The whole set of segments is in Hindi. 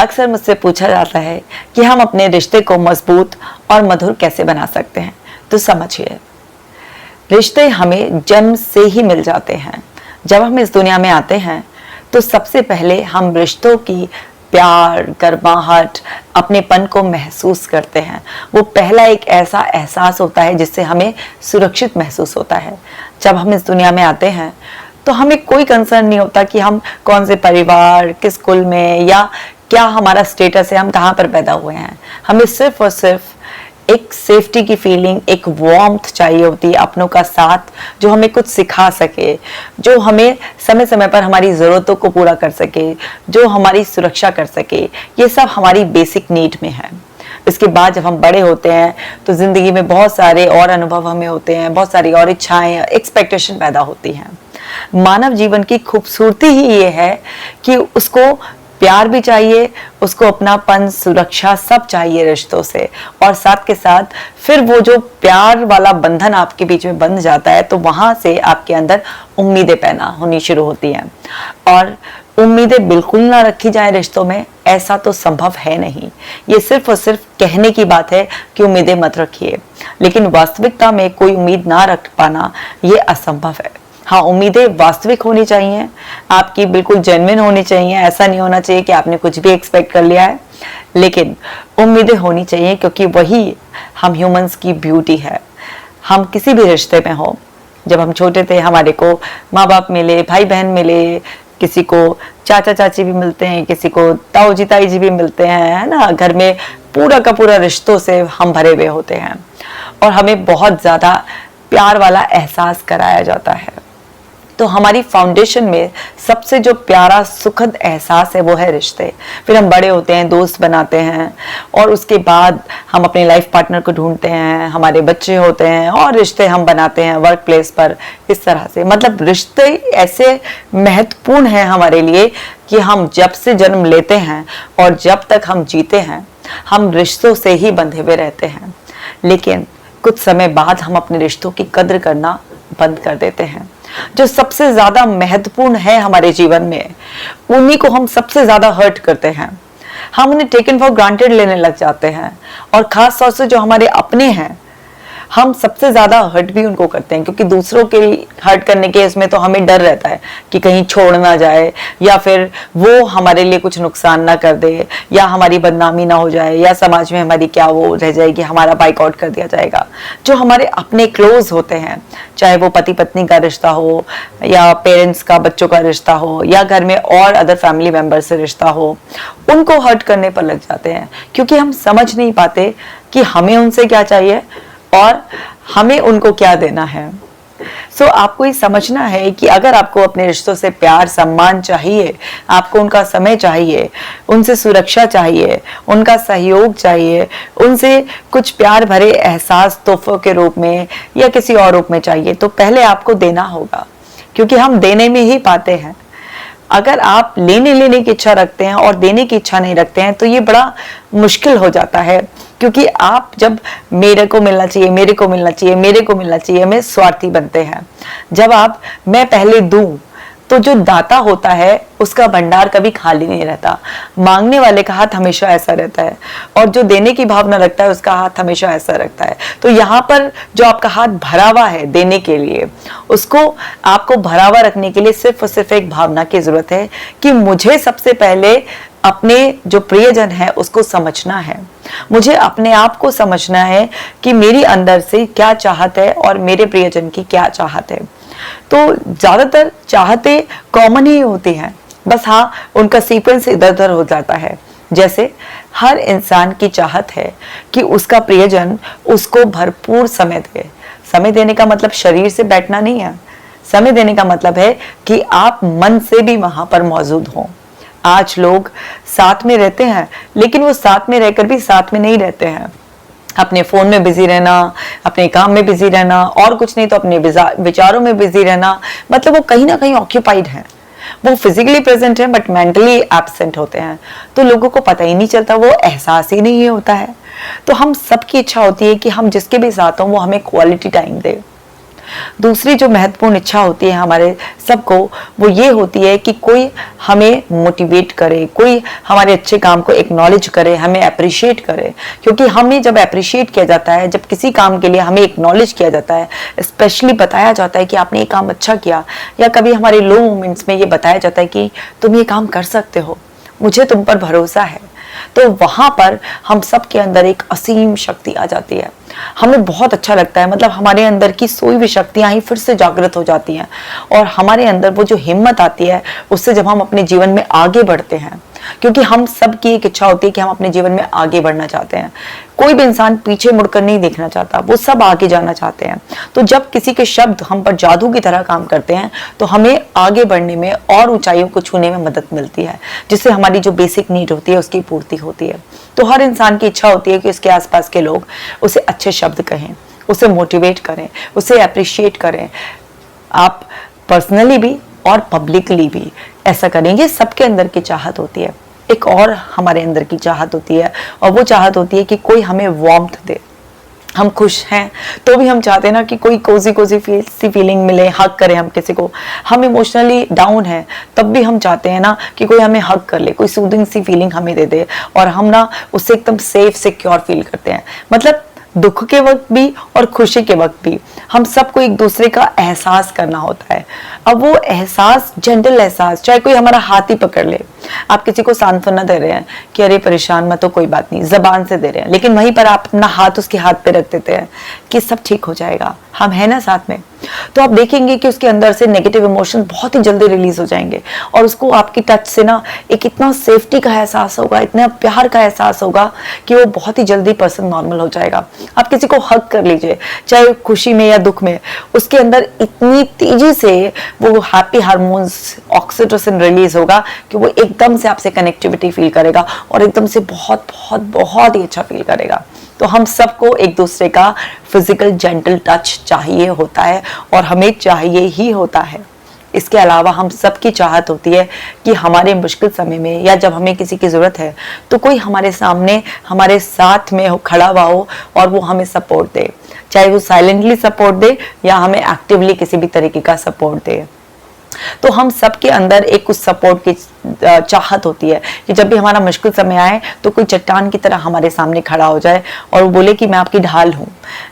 अक्सर मुझसे पूछा जाता है कि हम अपने रिश्ते को मजबूत और मधुर कैसे बना सकते हैं। तो समझिए, रिश्ते हमें जन्म से ही मिल जाते हैं। जब हम इस दुनिया में आते हैं तो सबसे पहले हम रिश्तों की प्यार, गर्माहट, अपनेपन को महसूस करते हैं। वो पहला एक ऐसा एहसास होता है जिससे हमें सुरक्षित महसूस होता है। जब हम इस दुनिया में आते हैं तो हमें कोई कंसर्न नहीं होता कि हम कौन से परिवार, किस कुल में, या क्या हमारा स्टेटस है, हम कहाँ पर पैदा हुए हैं। हमें सिर्फ और सिर्फ एक सेफ्टी की फीलिंग, एक वार्मथ चाहिए होती है, अपनों का साथ जो हमें कुछ सिखा सके, जो हमें समय समय पर हमारी ज़रूरतों को पूरा कर सके, जो हमारी सुरक्षा कर सके। ये सब हमारी बेसिक नीड में है। इसके बाद जब हम बड़े होते हैं तो ज़िंदगी में बहुत सारे और अनुभव हमें होते हैं, बहुत सारी और इच्छाएं, एक्सपेक्टेशन पैदा होती हैं। मानव जीवन की खूबसूरती ही ये है कि उसको प्यार भी चाहिए, उसको अपनापन, सुरक्षा सब चाहिए रिश्तों से, और साथ के साथ फिर वो जो प्यार वाला बंधन आपके बीच में बंध जाता है तो वहां से आपके अंदर उम्मीदें पैदा होनी शुरू होती हैं। और उम्मीदें बिल्कुल ना रखी जाए रिश्तों में, ऐसा तो संभव है नहीं। ये सिर्फ और सिर्फ कहने की बात है कि उम्मीदें मत रखिए, लेकिन वास्तविकता में कोई उम्मीद ना रख पाना ये असंभव है। हाँ, उम्मीदें वास्तविक होनी चाहिए, आपकी बिल्कुल जेन्युइन होनी चाहिए। ऐसा नहीं होना चाहिए कि आपने कुछ भी एक्सपेक्ट कर लिया है, लेकिन उम्मीदें होनी चाहिए, क्योंकि वही हम ह्यूमंस की ब्यूटी है। हम किसी भी रिश्ते में हो, जब हम छोटे थे हमारे को माँ बाप मिले, भाई बहन मिले, किसी को चाचा चाची भी मिलते हैं, किसी को ताऊ जी ताई जी भी मिलते हैं, है ना। घर में पूरा का पूरा रिश्तों से हम भरे हुए होते हैं और हमें बहुत ज्यादा प्यार वाला एहसास कराया जाता है। तो हमारी फाउंडेशन में सबसे जो प्यारा सुखद एहसास है वो है रिश्ते। फिर हम बड़े होते हैं, दोस्त बनाते हैं, और उसके बाद हम अपने लाइफ पार्टनर को ढूंढते हैं, हमारे बच्चे होते हैं और रिश्ते हम बनाते हैं वर्क प्लेस पर। इस तरह से मतलब रिश्ते ऐसे महत्वपूर्ण हैं हमारे लिए कि हम जब से जन्म लेते हैं और जब तक हम जीते हैं हम रिश्तों से ही बंधे हुए रहते हैं। लेकिन कुछ समय बाद हम अपने रिश्तों की कद्र करना बंद कर देते हैं। जो सबसे ज्यादा महत्वपूर्ण है हमारे जीवन में, उन्हीं को हम सबसे ज्यादा हर्ट करते हैं। हम उन्हें टेकन फॉर ग्रांटेड लेने लग जाते हैं, और खास तौर से जो हमारे अपने हैं, हम सबसे ज्यादा हर्ट भी उनको करते हैं, क्योंकि दूसरों के हर्ट करने के इसमें तो हमें डर रहता है कि कहीं छोड़ ना जाए, या फिर वो हमारे लिए कुछ नुकसान ना कर दे, या हमारी बदनामी ना हो जाए, या समाज में हमारी क्या वो रह जाएगी, हमारा बाइकआउट कर दिया जाएगा। जो हमारे अपने क्लोज होते हैं, चाहे वो पति पत्नी का रिश्ता हो, या पेरेंट्स का बच्चों का रिश्ता हो, या घर में और अदर फैमिली मेंबर से रिश्ता हो, उनको हर्ट करने पर लग जाते हैं, क्योंकि हम समझ नहीं पाते कि हमें उनसे क्या चाहिए और हमें उनको क्या देना है। आपको ये समझना है कि अगर आपको अपने रिश्तों से प्यार, सम्मान चाहिए, आपको उनका समय चाहिए, उनसे सुरक्षा चाहिए, उनका सहयोग चाहिए, उनसे कुछ प्यार भरे एहसास तोहफों के रूप में या किसी और रूप में चाहिए, तो पहले आपको देना होगा, क्योंकि हम देने में ही पाते हैं। अगर आप लेने की इच्छा रखते हैं और देने की इच्छा नहीं रखते हैं तो ये बड़ा मुश्किल हो जाता है, क्योंकि आप जब मेरे को मिलना चाहिए, मेरे को मिलना चाहिए, मेरे को मिलना चाहिए में स्वार्थी बनते हैं। जब आप मैं पहले दूं तो जो दाता होता है उसका भंडार कभी खाली नहीं रहता। मांगने वाले का हाथ हमेशा ऐसा रहता है, और जो देने की भावना रखता है उसका हाथ हमेशा ऐसा रखता है। तो यहाँ पर जो आपका हाथ भरा हुआ है देने के लिए, उसको आपको भरा हुआ रखने के लिए सिर्फ और सिर्फ एक भावना की जरूरत है कि मुझे सबसे पहले अपने जो प्रियजन है उसको समझना है, मुझे अपने आप को समझना है कि मेरी अंदर से क्या चाहत है और मेरे प्रियजन की क्या चाहत है। तो ज्यादातर चाहते कॉमन ही होती हैं, बस हाँ उनका सीक्वेंस इधर उधर हो जाता है। जैसे हर इंसान की चाहत है कि उसका प्रियजन उसको भरपूर समय दे। समय देने का मतलब शरीर से बैठना नहीं है, समय देने का मतलब है कि आप मन से भी वहां पर मौजूद हों। आज लोग साथ में रहते हैं, लेकिन वो साथ में रहकर भी साथ में नहीं रहते हैं। अपने फोन में बिजी रहना, अपने काम में बिजी रहना, और कुछ नहीं तो अपने विचारों में बिजी रहना, मतलब वो कहीं ना कहीं ऑक्यूपाइड है। वो फिजिकली प्रेजेंट है बट मेंटली एब्सेंट होते हैं, तो लोगों को पता ही नहीं चलता, वो एहसास ही नहीं होता है। तो हम सबकी इच्छा होती है कि हम जिसके भी साथ हों वो हमें क्वालिटी टाइम दे, दूसरी जो महत्वपूर्ण इच्छा होती है हमारे सबको, वो ये होती है कि कोई हमें मोटिवेट करे, कोई हमारे अच्छे काम को एक्नॉलेज करे, हमें अप्रिशिएट करे। क्योंकि हमें जब अप्रिशिएट किया जाता है, जब किसी काम के लिए हमें एक्नॉलेज किया जाता है, स्पेशली बताया जाता है कि आपने ये काम अच्छा किया, या कभी हमारे लो मोमेंट्स में ये बताया जाता है कि तुम ये काम कर सकते हो, मुझे तुम पर भरोसा है, तो वहां पर हम सब के अंदर एक असीम शक्ति आ जाती है। हमें बहुत अच्छा लगता है, मतलब हमारे अंदर की सोई हुई शक्तियां ही फिर से जागृत हो जाती हैं, और हमारे अंदर वो जो हिम्मत आती है, उससे जब हम अपने जीवन में आगे बढ़ते हैं, क्योंकि हम सब की एक इच्छा होती है कि हम अपने जीवन में आगे बढ़ना चाहते हैं। कोई भी इंसान पीछे मुड़कर नहीं देखना चाहता, वो सब आगे जाना चाहते हैं। तो जब किसी के शब्द हम पर जादू की तरह काम करते हैं, तो हमें आगे बढ़ने में और ऊंचाइयों को छूने में मदद मिलती है, जिससे हमारी जो बेसिक नीड होती है उसकी पूर्ति होती है। तो हर इंसान की इच्छा होती है कि उसके आसपास के लोग उसे अच्छे शब्द कहें, उसे मोटिवेट करें, उसे अप्रिशिएट करें। आप पर्सनली भी और पब्लिकली भी ऐसा करेंगे। सबके अंदर की चाहत होती है। एक और हमारे अंदर की चाहत होती है, और वो चाहत होती है कि कोई हमें वार्मथ दे। हम खुश हैं तो भी हम चाहते हैं ना कि कोई कोजी कोजी सी फीलिंग मिले, हग करें हम किसी को। हम इमोशनली डाउन हैं तब भी हम चाहते हैं ना कि कोई हमें हग कर ले, कोई सूदिंग सी फीलिंग हमें दे दे, और हम ना उससे एकदम सेफ सिक्योर फील करते हैं। मतलब दुख के वक्त भी और खुशी के वक्त भी हम सबको एक दूसरे का एहसास करना होता है। अब वो एहसास, जेंटल एहसास, चाहे कोई हमारा हाथ ही पकड़ ले, आप किसी को सांत्वना दे रहे हैं कि अरे परेशान मत हो, कोई बात नहीं, जबान से दे रहे हैं, लेकिन वहीं पर आप अपना हाथ उसके हाथ पे रख देते हैं कि सब ठीक हो जाएगा, हम हैं ना साथ में, तो आप देखेंगे कि उसके अंदर से नेगेटिव इमोशन बहुत ही जल्दी रिलीज हो जाएंगे, और उसको आपकी टच से ना एक इतना सेफ्टी का एहसास होगा, इतना प्यार का एहसास होगा कि वो बहुत ही जल्दी पर्सन नॉर्मल हो जाएगा। आप किसी को हग कर लीजिए, चाहे खुशी में या दुख में, उसके अंदर इतनी तेजी से वो हैप्पी हार्मोन्स, ऑक्सीटोसिन रिलीज होगा कि वो एकदम से आपसे कनेक्टिविटी फील करेगा, और एकदम से बहुत बहुत बहुत ही अच्छा फील करेगा। तो हम सबको एक दूसरे का फिजिकल जेंटल टच चाहिए होता है, और हमें चाहिए ही होता है। इसके अलावा हम सबकी चाहत होती है कि हमारे मुश्किल समय में, या जब हमें किसी की ज़रूरत है, तो कोई हमारे सामने हमारे साथ में खड़ा हुआ हो और वो हमें सपोर्ट दे, चाहे वो साइलेंटली सपोर्ट दे या हमें एक्टिवली किसी भी तरीके का सपोर्ट दे। तो हम सबके अंदर एक कुछ सपोर्ट की चाहत होती है कि जब भी हमारा मुश्किल समय आए तो कोई चट्टान की तरह हमारे सामने खड़ा हो जाए और वो बोले कि मैं आपकी ढाल हूँ।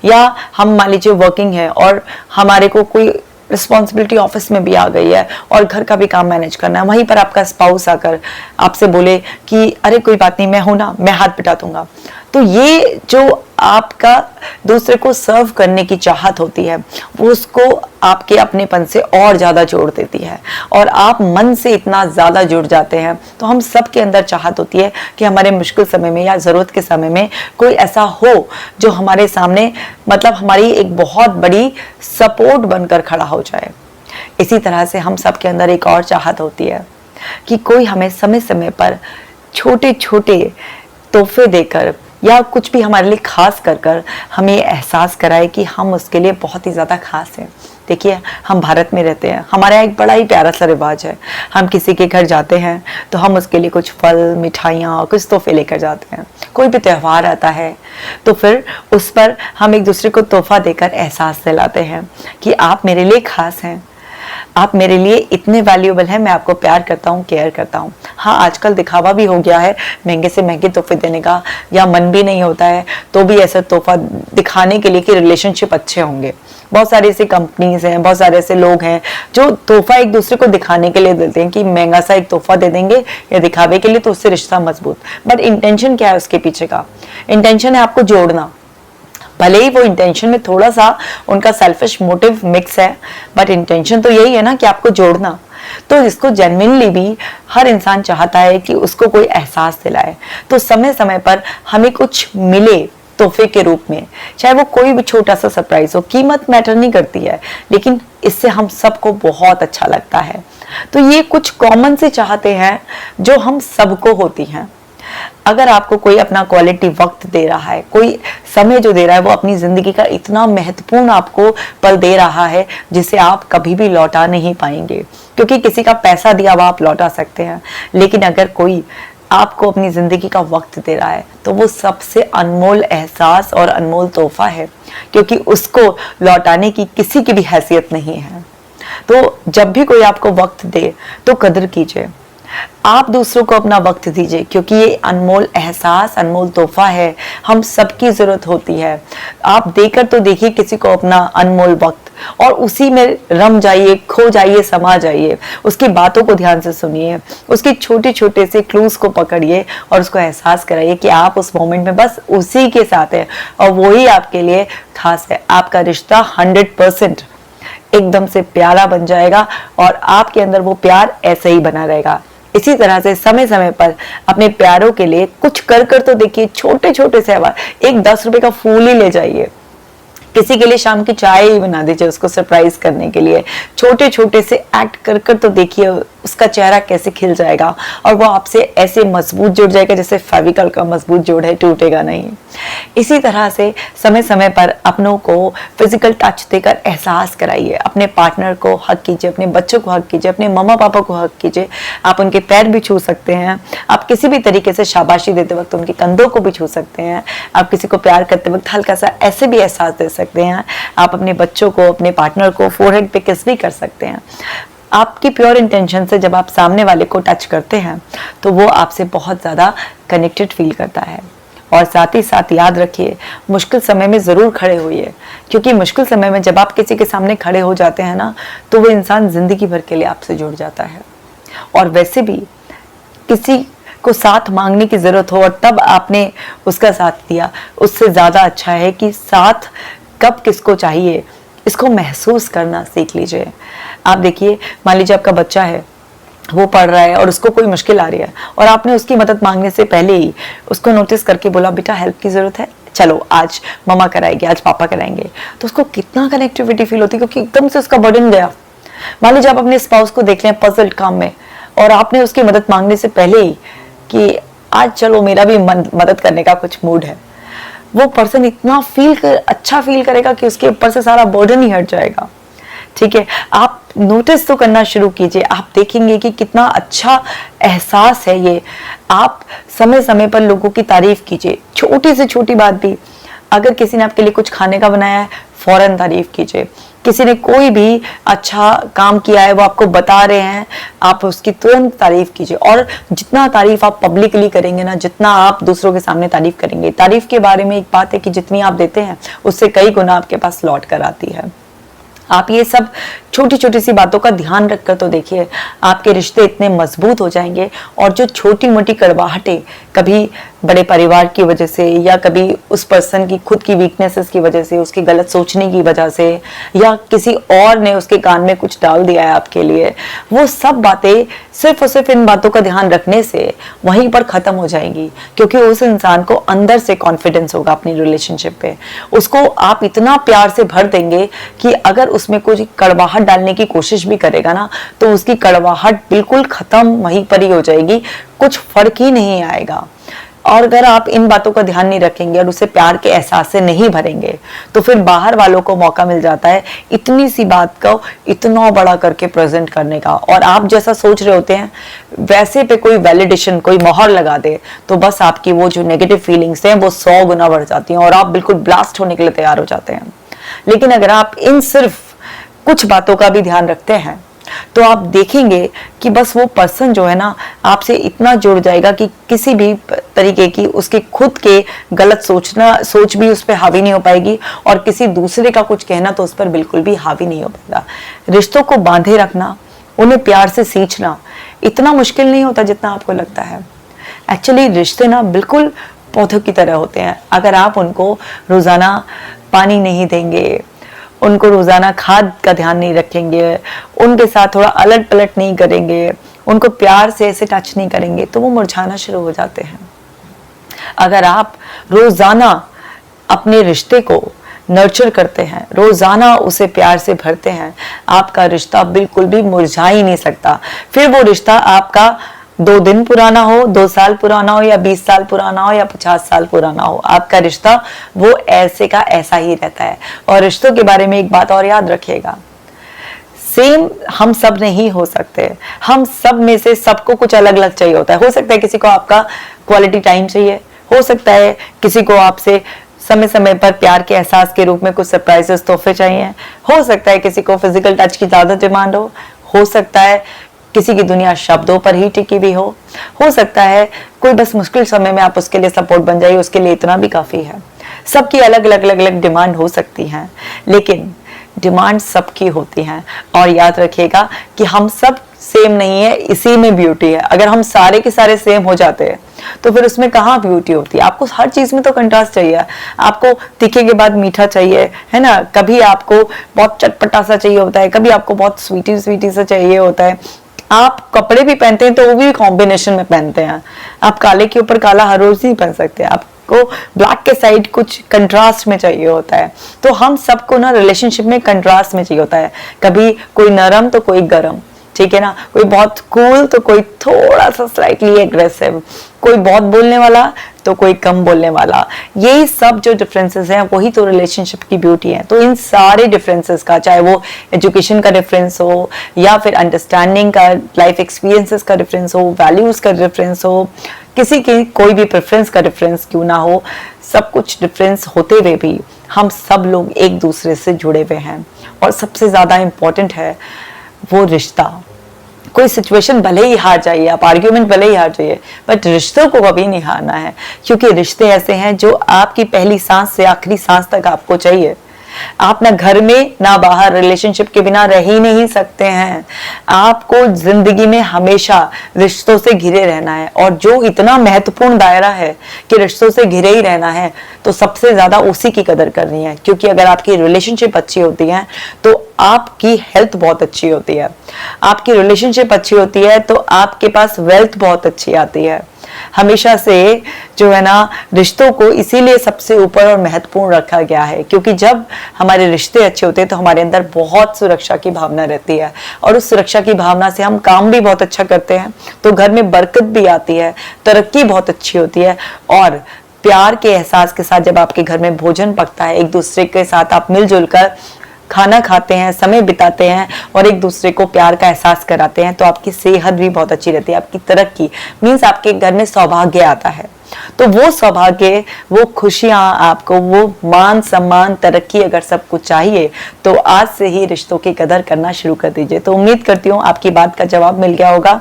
या हम मान लीजिए वर्किंग है और हमारे को कोई रिस्पॉन्सिबिलिटी ऑफिस में भी आ गई है और घर का भी काम मैनेज करना है, वहीं पर आपका स्पाउस आकर आपसे बोले कि अरे कोई बात नहीं, मैं हूं ना, मैं हाथ पिटा दूंगा। तो ये जो आपका दूसरे को सर्व करने की चाहत होती है, वो उसको आपके अपनेपन से और ज्यादा जोड़ देती है, और आप मन से इतना ज्यादा जुड़ जाते हैं। तो हम सब के अंदर चाहत होती है कि हमारे मुश्किल समय में या जरूरत के समय में कोई ऐसा हो जो हमारे सामने, मतलब हमारी एक बहुत बड़ी सपोर्ट बनकर खड़ा हो जाए। इसी तरह से हम सब के अंदर एक और चाहत होती है कि कोई हमें समय समय पर छोटे छोटे तोहफे देकर या कुछ भी हमारे लिए खास कर हमें एहसास कराए कि हम उसके लिए बहुत ही ज़्यादा खास हैं। देखिए, हम भारत में रहते हैं, हमारा एक बड़ा ही प्यारा सा रिवाज है, हम किसी के घर जाते हैं तो हम उसके लिए कुछ फल, मिठाइयाँ, कुछ तोहफे लेकर जाते हैं। कोई भी त्यौहार आता है तो फिर उस पर हम एक दूसरे को तोहफा देकर एहसास दिलाते हैं कि आप मेरे लिए खास हैं, आप मेरे लिए इतने वैल्यूएबल हैं, मैं आपको प्यार करता हूँ, केयर करता हूँ। हाँ, आजकल दिखावा भी हो गया है महंगे से महंगे तोहफे देने का, या मन भी नहीं होता है तो भी ऐसा तोहफा दिखाने के लिए कि रिलेशनशिप अच्छे होंगे। बहुत सारे ऐसी कंपनीज हैं, बहुत सारे ऐसे लोग हैं जो तोहफा एक दूसरे को दिखाने के लिए देते हैं कि महंगा सा एक तोहफा दे देंगे या दिखावे के लिए, तो उससे रिश्ता मजबूत। बट इंटेंशन क्या है उसके पीछे का? इंटेंशन है आपको जोड़ना। भले ही वो इंटेंशन में थोड़ा सा उनका सेल्फिश मोटिव मिक्स है, बट इंटेंशन तो यही है ना कि आपको जोड़ना। तो इसको जेन्युइनली भी हर इंसान चाहता है कि उसको कोई एहसास दिलाए। तो समय समय पर हमें कुछ मिले तोहफे के रूप में, चाहे वो कोई भी छोटा सा सरप्राइज हो, कीमत मैटर नहीं करती है, लेकिन इससे हम सबको बहुत अच्छा लगता है। तो ये कुछ कॉमन से चाहते हैं जो हम सबको होती हैं। अगर आपको कोई अपना क्वालिटी वक्त दे रहा है, कोई समय जो दे रहा है, वो अपनी जिंदगी का इतना महत्वपूर्ण आपको पल दे रहा है जिसे आप कभी भी लौटा नहीं पाएंगे, क्योंकि किसी का पैसा दिया हुआ आप लौटा सकते हैं, लेकिन अगर कोई आपको अपनी जिंदगी का वक्त दे रहा है, तो वो सबसे अनमोल एहसास और अनमोल तोहफा है, क्योंकि उसको लौटाने की किसी की भी हैसियत नहीं है। तो जब भी कोई आपको वक्त दे तो कदर कीजिए, आप दूसरों को अपना वक्त दीजिए, क्योंकि ये अनमोल एहसास, अनमोल तोहफा है, हम सबकी जरूरत होती है। आप देकर तो देखिए किसी को अपना अनमोल वक्त, और उसी में रम जाइए, खो जाइए, समा जाइए, उसकी बातों को ध्यान से सुनिए, उसके छोटे छोटे से क्लूज को पकड़िए और उसको एहसास कराइए कि आप उस मोमेंट में बस उसी के साथ हैं और वही आपके लिए खास है। आपका रिश्ता 100% एकदम से प्यारा बन जाएगा और आपके अंदर वो प्यार ऐसे ही बना रहेगा। इसी तरह से समय समय पर अपने प्यारों के लिए कुछ कर कर तो देखिए, छोटे छोटे से एक 10 रुपए का फूल ही ले जाइए, किसी के लिए शाम की चाय ही बना दीजिए उसको सरप्राइज करने के लिए। छोटे छोटे से एक्ट कर कर तो देखिए उसका चेहरा कैसे खिल जाएगा और वो आपसे ऐसे मजबूत जुड़ जाएगा जैसे फेविकॉल का मजबूत जोड़ है, टूटेगा नहीं। इसी तरह से समय समय पर अपनों को फिजिकल टच देकर एहसास कराइए, अपने पार्टनर को हक कीजिए, अपने बच्चों को हक कीजिए, अपने मम्मा पापा को हक कीजिए। आप उनके पैर भी छू सकते हैं, आप किसी भी तरीके से शाबाशी देते वक्त उनके कंधों को भी छू सकते हैं, आप किसी को प्यार करते वक्त हल्का सा ऐसे भी एहसास दे सकते हैं। आप अपने बच्चों को, अपने पार्टनर को फोरहेड पे किस भी कर सकते हैं। आपकी प्योर इंटेंशन से जब आप सामने वाले को टच करते हैं तो वो आपसे बहुत ज़्यादा कनेक्टेड फील करता है। और साथ ही साथ याद रखिए, मुश्किल समय में ज़रूर खड़े होइए, क्योंकि मुश्किल समय में जब आप किसी के सामने खड़े हो जाते हैं ना, तो वो इंसान ज़िंदगी भर के लिए आपसे जुड़ जाता है। और वैसे भी किसी को साथ मांगने की ज़रूरत हो और तब आपने उसका साथ दिया, उससे ज़्यादा अच्छा है कि साथ कब किसको चाहिए इसको महसूस करना सीख लीजिए। आप देखिए, मान लीजिए आपका बच्चा है, वो पढ़ रहा है और उसको कोई मुश्किल आ रही है और आपने उसकी मदद मांगने से पहले ही उसको नोटिस करके बोला, बेटा हेल्प की जरूरत है, चलो आज मम्मा कराएगी, आज पापा कराएंगे, तो उसको कितना कनेक्टिविटी फील होती है, क्योंकि एकदम से उसका बर्डन गया। मान लीजिए आप अपने स्पाउस को देख लें पजल्ड काम में और आपने उसकी मदद मांगने से पहले ही कि आज चलो मेरा भी मदद करने का कुछ मूड है, वो पर्सन इतना अच्छा फील करेगा कि उसके ऊपर से सारा बर्डन ही हट जाएगा। ठीक है, आप नोटिस तो करना शुरू कीजिए, आप देखेंगे कि कितना अच्छा एहसास है ये। आप समय समय पर लोगों की तारीफ कीजिए, छोटी से छोटी बात भी, अगर किसी ने आपके लिए कुछ खाने का बनाया है फौरन तारीफ कीजिए, किसी ने कोई भी अच्छा काम किया है वो आपको बता रहे हैं, आप उसकी तुरंत तारीफ कीजिए। और जितना तारीफ आप पब्लिकली करेंगे ना, जितना आप दूसरों के सामने तारीफ करेंगे, तारीफ के बारे में एक बात है कि जितनी आप देते हैं उससे कई गुना आपके पास लौट कर आती है। आप ये सब छोटी छोटी सी बातों का ध्यान रखकर तो देखिए, आपके रिश्ते इतने मजबूत हो जाएंगे। और जो छोटी मोटी कड़वाहटें कभी बड़े परिवार की वजह से या कभी उस पर्सन की खुद की वीकनेसेस की वजह से, उसकी गलत सोचने की वजह से, या किसी और ने उसके कान में कुछ डाल दिया है आपके लिए, वो सब बातें सिर्फ और सिर्फ इन बातों का ध्यान रखने से वहीं पर खत्म हो जाएंगी। क्योंकि उस इंसान को अंदर से कॉन्फिडेंस होगा अपनी रिलेशनशिप पे, उसको आप इतना प्यार से भर देंगे कि अगर उसमें कुछ कड़वाहट डालने की कोशिश भी करेगा ना, तो उसकी कड़वाहट बिल्कुल खत्म वहीं पर ही हो जाएगी, कुछ फर्क ही नहीं आएगा। और अगर आप इन बातों का ध्यान नहीं रखेंगे और उसे प्यार के एहसास से नहीं भरेंगे, तो फिर बाहर वालों को मौका मिल जाता है इतनी सी बात को इतना बड़ा करके प्रेजेंट करने का। और आप जैसा सोच रहे होते हैं वैसे पे कोई वैलिडेशन, कोई मोहर लगा दे, तो बस आपकी वो जो नेगेटिव फीलिंग्स हैं वो 100 गुना बढ़ जाती हैं और आप बिल्कुल ब्लास्ट होने के लिए तैयार हो जाते हैं। लेकिन अगर आप इन सिर्फ कुछ बातों का भी ध्यान रखते हैं तो आप देखेंगे कि बस वो पर्सन जो है ना आपसे इतना जुड़ जाएगा कि किसी भी तरीके की उसके खुद के गलत सोच भी उस पर हावी नहीं हो पाएगी और किसी दूसरे का कुछ कहना तो उस पर बिल्कुल भी हावी नहीं हो पाएगा। रिश्तों को बांधे रखना, उन्हें प्यार से सींचना इतना मुश्किल नहीं होता जितना आपको लगता है। एक्चुअली रिश्ते ना बिल्कुल पौधों की तरह होते हैं। अगर आप उनको रोजाना पानी नहीं देंगे, उनको रोजाना खाद का ध्यान नहीं रखेंगे, उनके साथ थोड़ा अलट पलट नहीं करेंगे, उनको प्यार से ऐसे टच नहीं करेंगे, तो वो मुरझाना शुरू हो जाते हैं। अगर आप रोजाना अपने रिश्ते को नर्चर करते हैं, रोजाना उसे प्यार से भरते हैं, आपका रिश्ता बिल्कुल भी मुरझा ही नहीं सकता। फिर वो रिश्ता आपका 2 दिन पुराना हो, 2 साल पुराना हो, या 20 साल पुराना हो, या 50 साल पुराना हो, आपका रिश्ता वो ऐसे का ऐसा ही रहता है। और रिश्तों के बारे में एक बात और याद रखिएगा, सेम हम सब नहीं हो सकते, हम सब में से सबको कुछ अलग अलग चाहिए होता है। हो सकता है किसी को आपका क्वालिटी टाइम चाहिए, हो सकता है किसी को आपसे समय समय पर प्यार के एहसास के रूप में कुछ सरप्राइजेस तोहफे चाहिए, हो सकता है किसी को फिजिकल टच की ज्यादा डिमांड हो सकता है किसी की दुनिया शब्दों पर ही टिकी भी हो सकता है कोई बस मुश्किल समय में आप उसके लिए सपोर्ट बन जाइए, उसके लिए इतना भी काफी है। सबकी अलग अलग अलग अलग डिमांड हो सकती हैं, लेकिन डिमांड सबकी होती हैं। और याद रखिएगा कि हम सब सेम नहीं है, इसी में ब्यूटी है। अगर हम सारे के सारे सेम हो जाते हैं तो फिर उसमें कहाँ ब्यूटी होती है। आपको हर चीज में तो कंट्रास्ट चाहिए, आपको तीखे के बाद मीठा चाहिए, है ना, कभी आपको बहुत चटपटा सा चाहिए होता है, कभी आपको बहुत स्वीटी स्वीटी सा चाहिए होता है। आप कपड़े भी पहनते हैं तो वो भी कॉम्बिनेशन में पहनते हैं, आप काले के ऊपर काला हर रोज नहीं पहन सकते, आपको ब्लैक के साइड कुछ कंट्रास्ट में चाहिए होता है। तो हम सबको ना रिलेशनशिप में कंट्रास्ट में चाहिए होता है, कभी कोई नरम तो कोई गरम, ठीक है ना, कोई बहुत कूल तो कोई थोड़ा सा स्लाइटली एग्रेसिव, कोई बहुत बोलने वाला तो कोई कम बोलने वाला। यही सब जो डिफरेंसेस हैं वही तो रिलेशनशिप की ब्यूटी है। तो इन सारे डिफरेंसेस का, चाहे वो एजुकेशन का डिफरेंस हो या फिर अंडरस्टैंडिंग का, लाइफ एक्सपीरियंसेस का डिफरेंस हो, वैल्यूज का डिफरेंस हो, किसी की कोई भी प्रेफरेंस का डिफरेंस क्यों ना हो, सब कुछ डिफरेंस होते हुए भी हम सब लोग एक दूसरे से जुड़े हुए हैं। और सबसे ज्यादा इंपॉर्टेंट है वो रिश्ता। कोई सिचुएशन भले ही हार जाइए, आप आर्ग्यूमेंट भले ही हार जाइए, बट रिश्तों को कभी नहीं हारना है, क्योंकि रिश्ते ऐसे हैं जो आपकी पहली सांस से आखिरी सांस तक आपको चाहिए। आप ना घर में ना बाहर रिलेशनशिप के बिना रह ही नहीं सकते हैं। आपको जिंदगी में हमेशा रिश्तों से घिरे रहना है, और जो इतना महत्वपूर्ण दायरा है कि रिश्तों से घिरे ही रहना है, तो सबसे ज्यादा उसी की कदर करनी है। क्योंकि अगर आपकी रिलेशनशिप अच्छी होती है तो आपकी हेल्थ बहुत अच्छी होती है, आपकी रिलेशनशिप अच्छी होती है तो आपके पास वेल्थ बहुत अच्छी आती है। हमेशा से जो है ना, रिश्तों को इसीलिए सबसे ऊपर और महत्वपूर्ण रखा गया है, क्योंकि जब हमारे रिश्ते अच्छे होते हैं तो हमारे अंदर बहुत सुरक्षा की भावना रहती है, और उस सुरक्षा की भावना से हम काम भी बहुत अच्छा करते हैं, तो घर में बरकत भी आती है, तरक्की बहुत अच्छी होती है। और प्यार के एहसास के साथ जब आपके घर में भोजन पकता है, एक दूसरे के साथ आप मिलजुल कर खाना खाते हैं, समय बिताते हैं और एक दूसरे को प्यार का एहसास कराते हैं, तो आपकी सेहत भी बहुत अच्छी रहती है, आपकी तरक्की मीन्स आपके घर में सौभाग्य आता है। तो वो सौभाग्य, वो खुशियां, आपको वो मान सम्मान, तरक्की अगर सब कुछ चाहिए तो आज से ही रिश्तों की कदर करना शुरू कर दीजिए। तो उम्मीद करती हूँ आपकी बात का जवाब मिल गया होगा।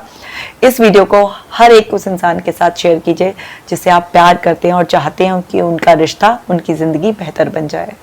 इस वीडियो को हर एक उस इंसान के साथ शेयर कीजिए जिसे आप प्यार करते हैं और चाहते हैं कि उनका रिश्ता, उनकी जिंदगी बेहतर बन जाए।